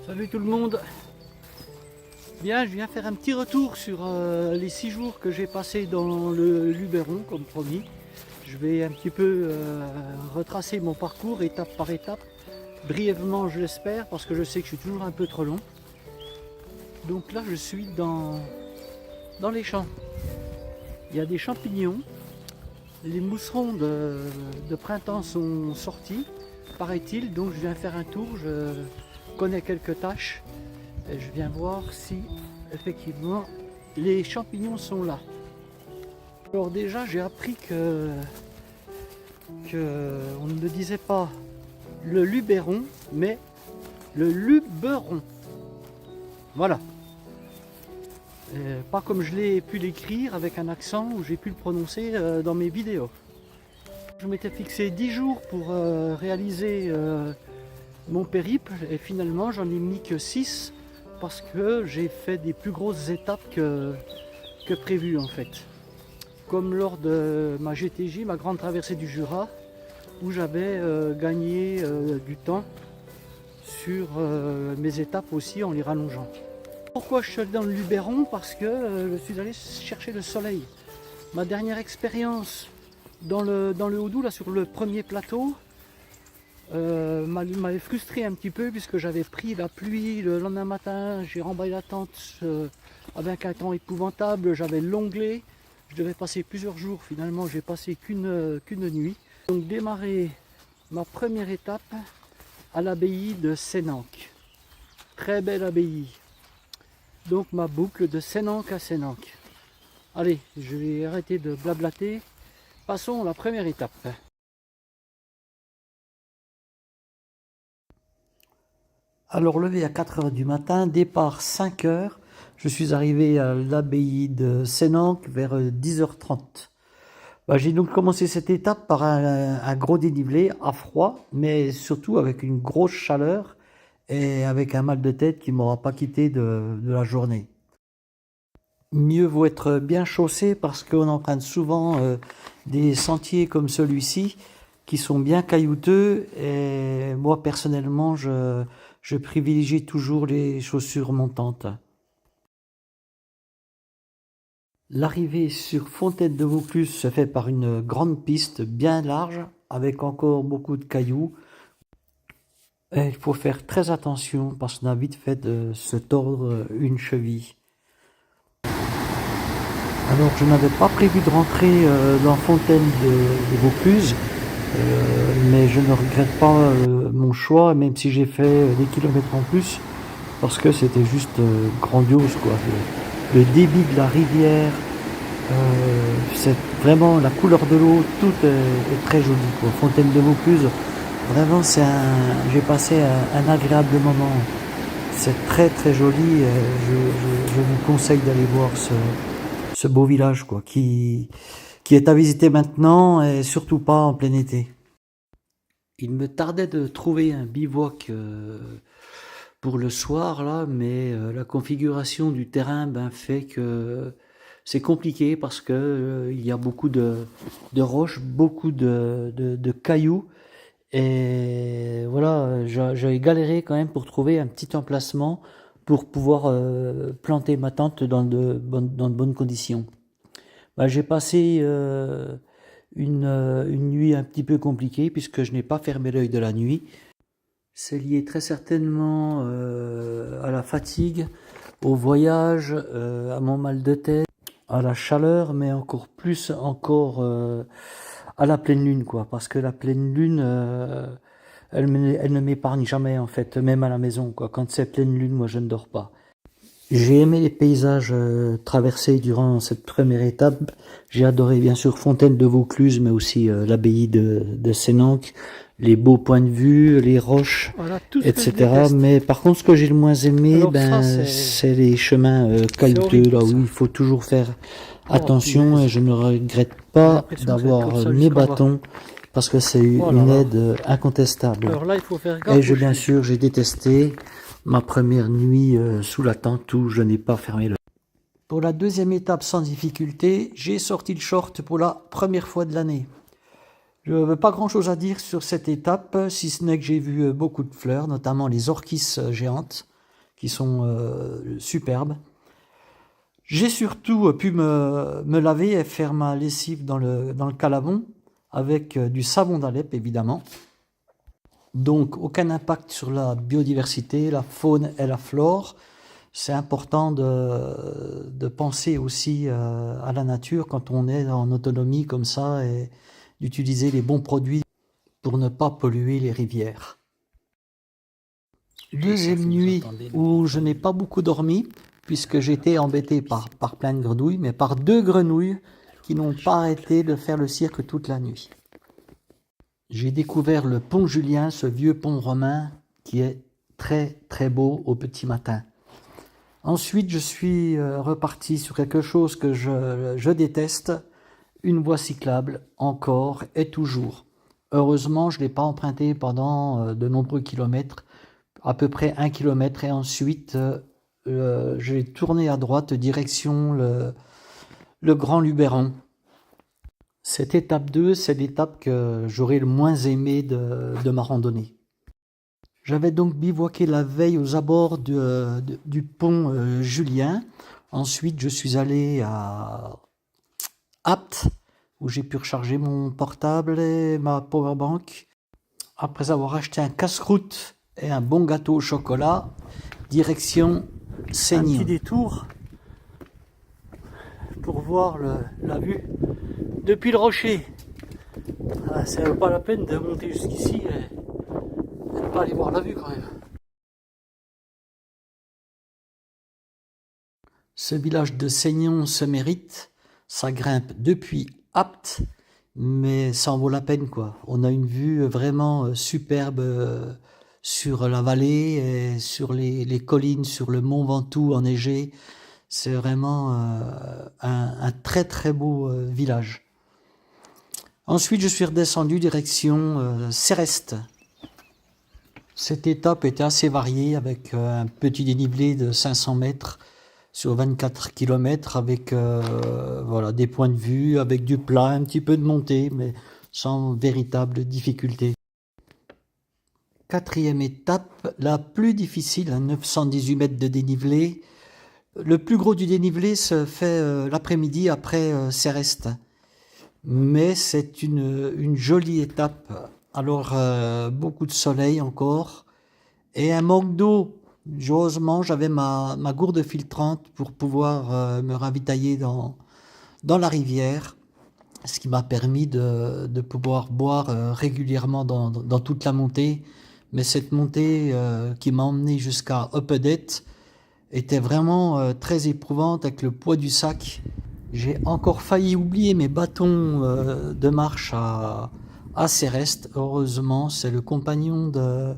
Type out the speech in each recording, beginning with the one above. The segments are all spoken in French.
Salut tout le monde. Bien, je viens faire un petit retour sur les 6 jours que j'ai passé dans le Luberon, comme promis. Je vais un petit peu retracer mon parcours étape par étape, brièvement je l'espère, parce que je sais que je suis toujours un peu trop long. Donc là je suis dans les champs. Il y a des champignons, les mousserons de printemps sont sortis, paraît-il, donc je viens faire un tour, je connais quelques tâches. Et je viens voir si effectivement les champignons sont là. Alors déjà j'ai appris que on ne disait pas le Luberon mais le Luberon. Voilà. Pas comme je l'ai pu l'écrire avec un accent où j'ai pu le prononcer dans mes vidéos. Je m'étais fixé 10 jours pour réaliser mon périple et finalement j'en ai mis que 6 parce que j'ai fait des plus grosses étapes que prévu en fait. Comme lors de ma GTJ, ma grande traversée du Jura, où j'avais gagné du temps sur mes étapes aussi en les rallongeant. Pourquoi je suis allé dans le Luberon? Parce que je suis allé chercher le soleil. Ma dernière expérience dans le Haut-Doubs, là sur le premier plateau, m'avait frustré un petit peu puisque j'avais pris la pluie le lendemain matin, j'ai remballé la tente avec un temps épouvantable, j'avais l'onglet, je devais passer plusieurs jours, finalement j'ai passé qu'une nuit. Donc démarrer ma première étape à l'abbaye de Sénanque, très belle abbaye. Donc ma boucle de Sénanque à Sénanque. Allez, je vais arrêter de blablater, passons à la première étape. Alors levé à 4 h du matin, départ 5 h, je suis arrivé à l'abbaye de Sénanque vers 10 h 30. J'ai donc commencé cette étape par un gros dénivelé à froid, mais surtout avec une grosse chaleur et avec un mal de tête qui ne m'aura pas quitté de la journée. Mieux vaut être bien chaussé parce qu'on emprunte souvent des sentiers comme celui-ci qui sont bien caillouteux et moi personnellement je privilégie toujours les chaussures montantes. L'arrivée sur Fontaine de Vaucluse se fait par une grande piste bien large avec encore beaucoup de cailloux. Et il faut faire très attention parce qu'on a vite fait de se tordre une cheville. Alors je n'avais pas prévu de rentrer dans Fontaine de Vaucluse, mais je ne regrette pas mon choix, même si j'ai fait des kilomètres en plus, parce que c'était juste grandiose quoi. Le débit de la rivière, c'est vraiment la couleur de l'eau, tout est très joli quoi. Fontaine de Vaucluse, vraiment j'ai passé un agréable moment. C'est très très joli. Je vous conseille d'aller voir ce beau village quoi, qui est à visiter maintenant et surtout pas en plein été. Il me tardait de trouver un bivouac pour le soir là, mais la configuration du terrain fait que c'est compliqué parce que il y a beaucoup de roches, beaucoup de cailloux et voilà, j'avais galéré quand même pour trouver un petit emplacement pour pouvoir planter ma tente dans de bonnes conditions. J'ai passé une nuit un petit peu compliquée puisque je n'ai pas fermé l'œil de la nuit. C'est lié très certainement à la fatigue, au voyage, à mon mal de tête, à la chaleur, mais encore plus à la pleine lune, quoi. Parce que la pleine lune, elle ne m'épargne jamais, en fait, même à la maison, quoi. Quand c'est pleine lune, moi, je ne dors pas. J'ai aimé les paysages traversés durant cette première étape. J'ai adoré, bien sûr, Fontaine de Vaucluse, mais aussi l'abbaye de Sénanque, les beaux points de vue, les roches, voilà, etc. Mais par contre, ce que j'ai le moins aimé, c'est les chemins caillouteux, là où il faut toujours faire attention. Et je ne regrette pas d'avoir mes bâtons, parce que c'est une aide incontestable. Alors là, il faut faire gaffe. Et bien sûr, j'ai détesté ma première nuit sous la tente où je n'ai pas fermé l'œil. Pour la deuxième étape sans difficulté, j'ai sorti le short pour la première fois de l'année. Je n'avais pas grand chose à dire sur cette étape, si ce n'est que j'ai vu beaucoup de fleurs, notamment les orchis géantes. qui sont superbes. J'ai surtout pu me laver et faire ma lessive dans le calavon avec du savon d'Alep évidemment. Donc aucun impact sur la biodiversité, la faune et la flore. C'est important de penser aussi à la nature quand on est en autonomie comme ça et d'utiliser les bons produits pour ne pas polluer les rivières. Deuxième nuit où je n'ai pas beaucoup dormi puisque j'étais embêté par plein de grenouilles, mais par 2 grenouilles qui n'ont pas arrêté de faire le cirque toute la nuit. J'ai découvert le pont Julien, ce vieux pont romain qui est très très beau au petit matin. Ensuite, je suis reparti sur quelque chose que je déteste, une voie cyclable, encore et toujours. Heureusement, je ne l'ai pas emprunté pendant de nombreux kilomètres, à peu près 1 kilomètre, et ensuite j'ai tourné à droite direction le Grand Luberon. Cette étape 2, c'est l'étape que j'aurais le moins aimé de ma randonnée. J'avais donc bivouaqué la veille aux abords du pont Julien. Ensuite, je suis allé à Apt, où j'ai pu recharger mon portable et ma powerbank. Après avoir acheté un casse-croûte et un bon gâteau au chocolat, direction Seignan. Un petit détour pour voir la vue depuis le rocher. Ça ne vaut pas la peine de monter jusqu'ici et de ne pas aller voir la vue quand même. Ce village de Seignan se mérite, ça grimpe depuis Apt, mais ça en vaut la peine quoi. On a une vue vraiment superbe sur la vallée et sur les collines, sur le mont Ventoux enneigé. C'est vraiment un très très beau village. Ensuite, je suis redescendu direction Céreste. Cette étape était assez variée avec un petit dénivelé de 500 mètres sur 24 km avec voilà, des points de vue, avec du plat, un petit peu de montée, mais sans véritable difficulté. 4e étape, la plus difficile, à 918 mètres de dénivelé. Le plus gros du dénivelé se fait l'après-midi après Céreste. Mais c'est une jolie étape. Alors, beaucoup de soleil encore et un manque d'eau. Heureusement, j'avais ma gourde filtrante pour pouvoir me ravitailler dans la rivière, ce qui m'a permis de pouvoir boire régulièrement dans toute la montée. Mais cette montée qui m'a emmené jusqu'à Oppedet était vraiment très éprouvante avec le poids du sac. J'ai encore failli oublier mes bâtons de marche à Céreste. Heureusement, c'est le compagnon de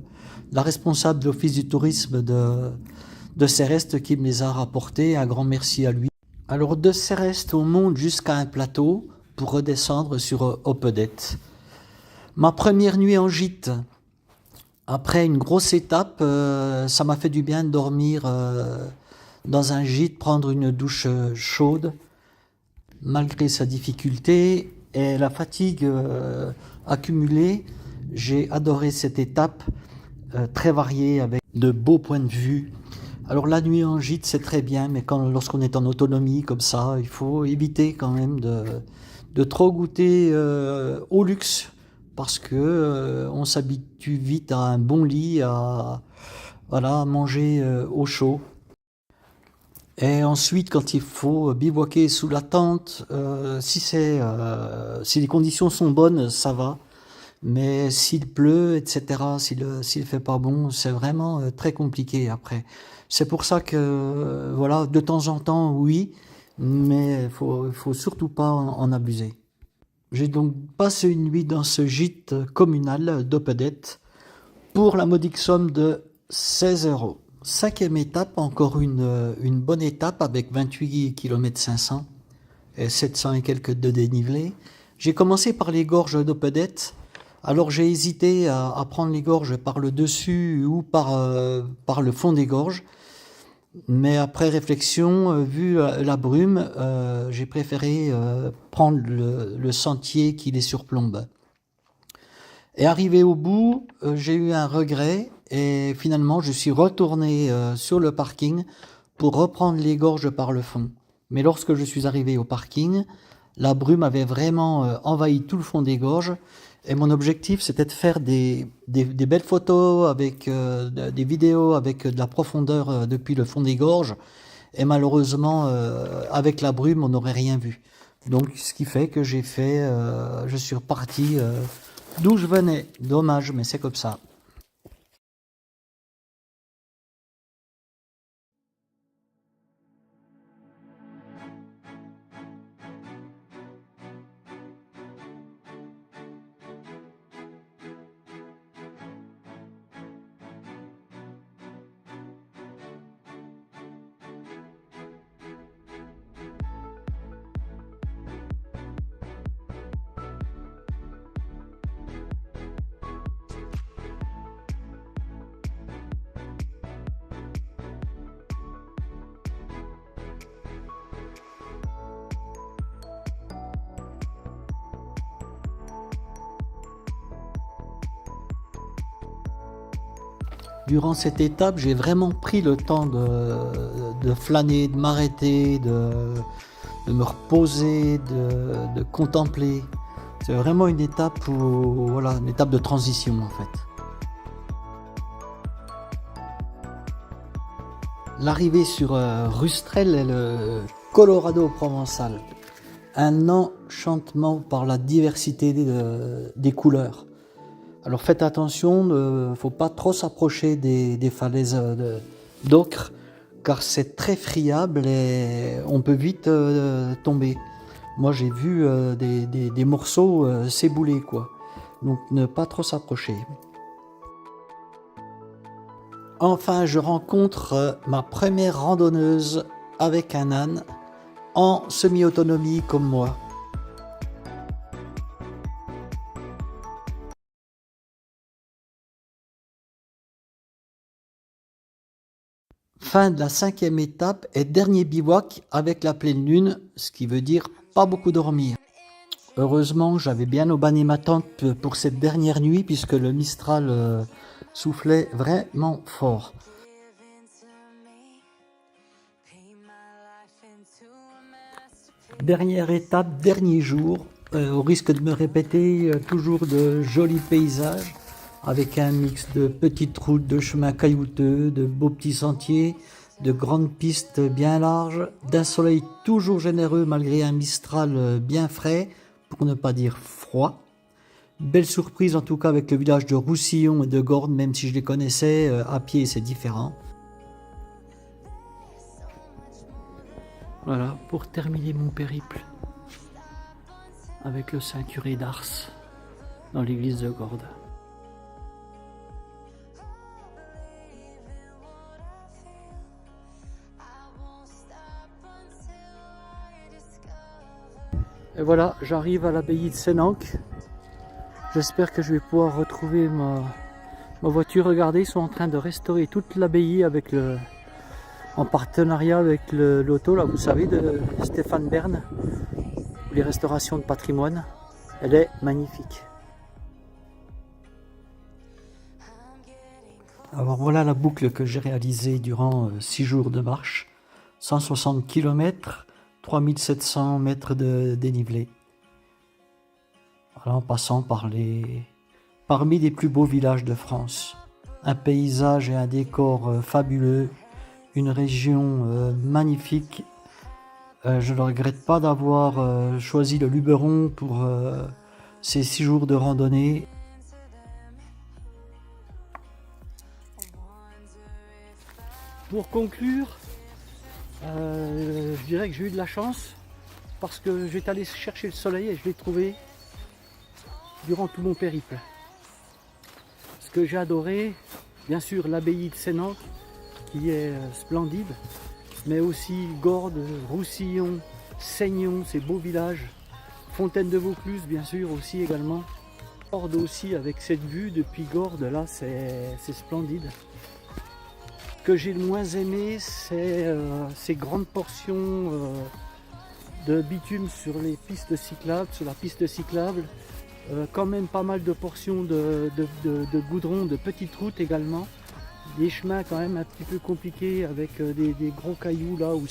la responsable de l'office du tourisme de Céreste qui me les a rapportés. Un grand merci à lui. Alors de Céreste, on monte jusqu'à un plateau pour redescendre sur Oppedet. Ma première nuit en gîte. Après une grosse étape, ça m'a fait du bien de dormir dans un gîte, prendre une douche chaude. Malgré sa difficulté et la fatigue accumulée, j'ai adoré cette étape très variée avec de beaux points de vue. Alors la nuit en gîte c'est très bien, mais lorsqu'on est en autonomie comme ça, il faut éviter quand même de trop goûter au luxe parce que on s'habitue vite à un bon lit, à manger au chaud. Et ensuite, quand il faut bivouaquer sous la tente, si les conditions sont bonnes, ça va. Mais s'il pleut, etc., s'il fait pas bon, c'est vraiment très compliqué après. C'est pour ça que, voilà, de temps en temps, oui, mais il faut surtout pas en abuser. J'ai donc passé une nuit dans ce gîte communal d'Oppedet pour la modique somme de 16 €. 5e étape, encore une bonne étape avec 28 km 500 et 700 et quelques de dénivelé. J'ai commencé par les gorges d'Oppedet. Alors j'ai hésité à prendre les gorges par le dessus ou par le fond des gorges. Mais après réflexion, vu la brume, j'ai préféré prendre le sentier qui les surplombe. Et arrivé au bout, j'ai eu un regret et finalement je suis retourné sur le parking pour reprendre les gorges par le fond. Mais lorsque je suis arrivé au parking, la brume avait vraiment envahi tout le fond des gorges et mon objectif c'était de faire des belles photos avec des vidéos avec de la profondeur depuis le fond des gorges et malheureusement avec la brume on n'aurait rien vu. Donc ce qui fait que je suis reparti d'où je venais. Dommage mais c'est comme ça. Durant cette étape, j'ai vraiment pris le temps de flâner, de m'arrêter, de me reposer, de contempler. C'est vraiment une étape voilà, une étape de transition en fait. L'arrivée sur Rustrel est le Colorado provençal. Un enchantement par la diversité des couleurs. Alors faites attention, il ne faut pas trop s'approcher des falaises d'ocre car c'est très friable et on peut vite tomber. Moi j'ai vu des morceaux s'ébouler quoi. Donc ne pas trop s'approcher. Enfin je rencontre ma première randonneuse avec un âne en semi-autonomie comme moi. Fin de la 5e étape et dernier bivouac avec la pleine lune, ce qui veut dire pas beaucoup dormir. Heureusement, j'avais bien aubané ma tente pour cette dernière nuit puisque le Mistral soufflait vraiment fort. Dernière étape, dernier jour, au risque de me répéter, toujours de jolis paysages avec un mix de petites routes, de chemins caillouteux, de beaux petits sentiers, de grandes pistes bien larges, d'un soleil toujours généreux malgré un Mistral bien frais, pour ne pas dire froid. Belle surprise en tout cas avec le village de Roussillon et de Gordes, même si je les connaissais, à pied c'est différent. Voilà, pour terminer mon périple avec le Saint-Curé d'Ars dans l'église de Gordes. Et voilà, j'arrive à l'abbaye de Sénanque. J'espère que je vais pouvoir retrouver ma voiture. Regardez, ils sont en train de restaurer toute l'abbaye en partenariat avec l'auto, là, vous savez, de Stéphane Bern, pour les restaurations de patrimoine. Elle est magnifique. Alors voilà la boucle que j'ai réalisée durant 6 jours de marche. 160 km, 3700 mètres de dénivelé. Voilà, en passant parmi les plus beaux villages de France. Un paysage et un décor fabuleux, une région magnifique. Je ne regrette pas d'avoir choisi le Luberon pour ces 6 jours de randonnée. Pour conclure, je dirais que j'ai eu de la chance parce que j'étais allé chercher le soleil et je l'ai trouvé durant tout mon périple. Ce que j'ai adoré, bien sûr l'abbaye de Sénanque qui est splendide, mais aussi Gordes, Roussillon, Seignon, ces beaux villages, Fontaine de Vaucluse bien sûr aussi également. Gordes aussi avec cette vue depuis Gordes, là c'est splendide. Ce que j'ai le moins aimé, c'est ces grandes portions de bitume sur les pistes cyclables, sur la piste cyclable, quand même pas mal de portions de goudron, de petites routes également. Des chemins quand même un petit peu compliqués avec des gros cailloux là où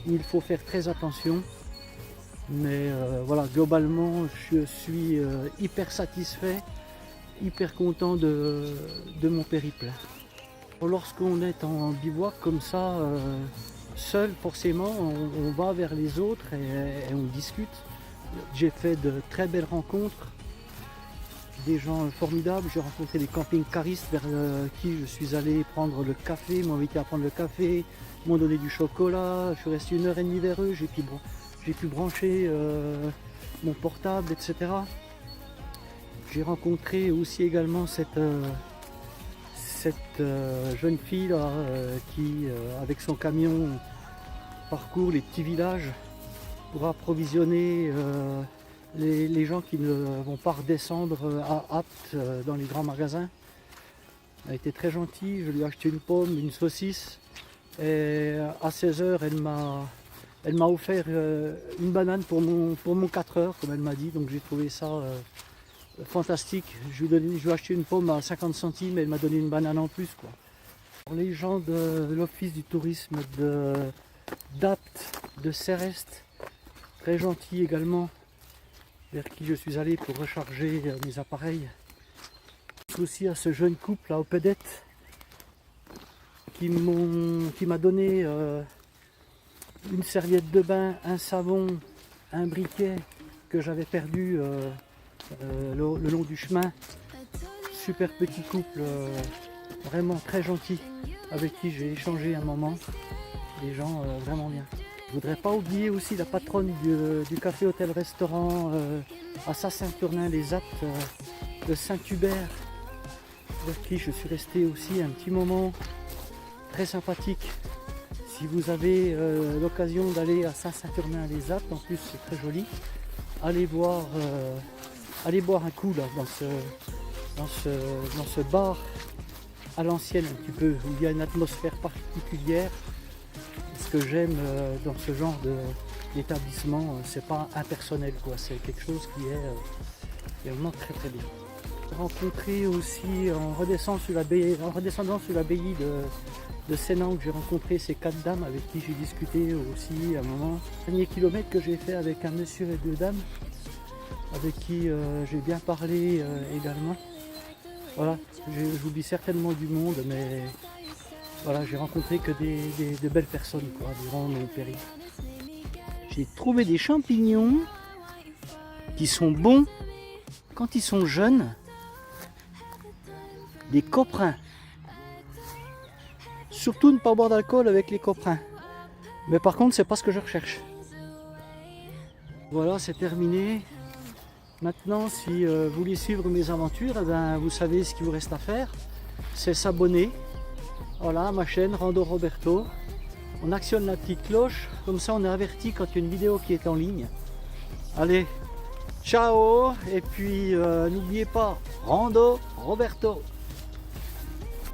il faut faire très attention. Mais voilà, globalement je suis hyper satisfait, hyper content de mon périple. Lorsqu'on est en bivouac comme ça, seul forcément, on va vers les autres et on discute. J'ai fait de très belles rencontres, des gens formidables. J'ai rencontré des camping-caristes vers qui je suis allé prendre le café, ils m'ont invité à prendre le café, ils m'ont donné du chocolat. Je suis resté 1h30 vers eux, j'ai pu brancher mon portable, etc. J'ai rencontré aussi également cette jeune fille là, qui, avec son camion, parcourt les petits villages pour approvisionner les gens qui ne vont pas redescendre à Apt dans les grands magasins. Elle a été très gentille, je lui ai acheté une pomme, une saucisse et à 16h elle m'a offert une banane pour mon 4 heures comme elle m'a dit, donc j'ai trouvé ça fantastique. Je lui ai acheté une pomme à 50 centimes et elle m'a donné une banane en plus, quoi. Pour les gens de l'office du tourisme d'Apt, de Céreste, très gentil également, vers qui je suis allé pour recharger mes appareils. Aussi à ce jeune couple à Opedette qui m'a donné une serviette de bain, un savon, un briquet que j'avais perdu le long du chemin. Super petit couple, vraiment très gentil, avec qui j'ai échangé un moment. Des gens vraiment bien. Je voudrais pas oublier aussi la patronne du café hôtel restaurant à Saint-Saturnin-les-Aptes de Saint-Hubert, avec qui je suis resté aussi un petit moment, très sympathique. Si vous avez l'occasion d'aller à Saint-Saturnin-les-Aptes, en plus c'est très joli, allez boire un coup là, dans ce bar à l'ancienne un petit peu, où il y a une atmosphère particulière. Ce que j'aime dans ce genre d'établissement, c'est pas impersonnel, quoi. C'est quelque chose qui est vraiment très très bien. J'ai rencontré aussi en redescendant sur l'abbaye de Sénanque, j'ai rencontré ces 4 dames avec qui j'ai discuté aussi à un moment. Le dernier kilomètre que j'ai fait avec un monsieur et 2 dames, avec qui j'ai bien parlé également. Voilà, j'oublie certainement du monde, mais voilà, j'ai rencontré que de belles personnes, quoi, durant mon périple. J'ai trouvé des champignons qui sont bons quand ils sont jeunes, des coprins. Surtout ne pas boire d'alcool avec les coprins. Mais par contre, c'est pas ce que je recherche. Voilà, c'est terminé. Maintenant, si vous voulez suivre mes aventures, eh ben, vous savez ce qu'il vous reste à faire. C'est s'abonner. Voilà, ma chaîne Rando Roberto. On actionne la petite cloche, comme ça on est averti quand il y a une vidéo qui est en ligne. Allez, ciao. Et puis n'oubliez pas, Rando Roberto.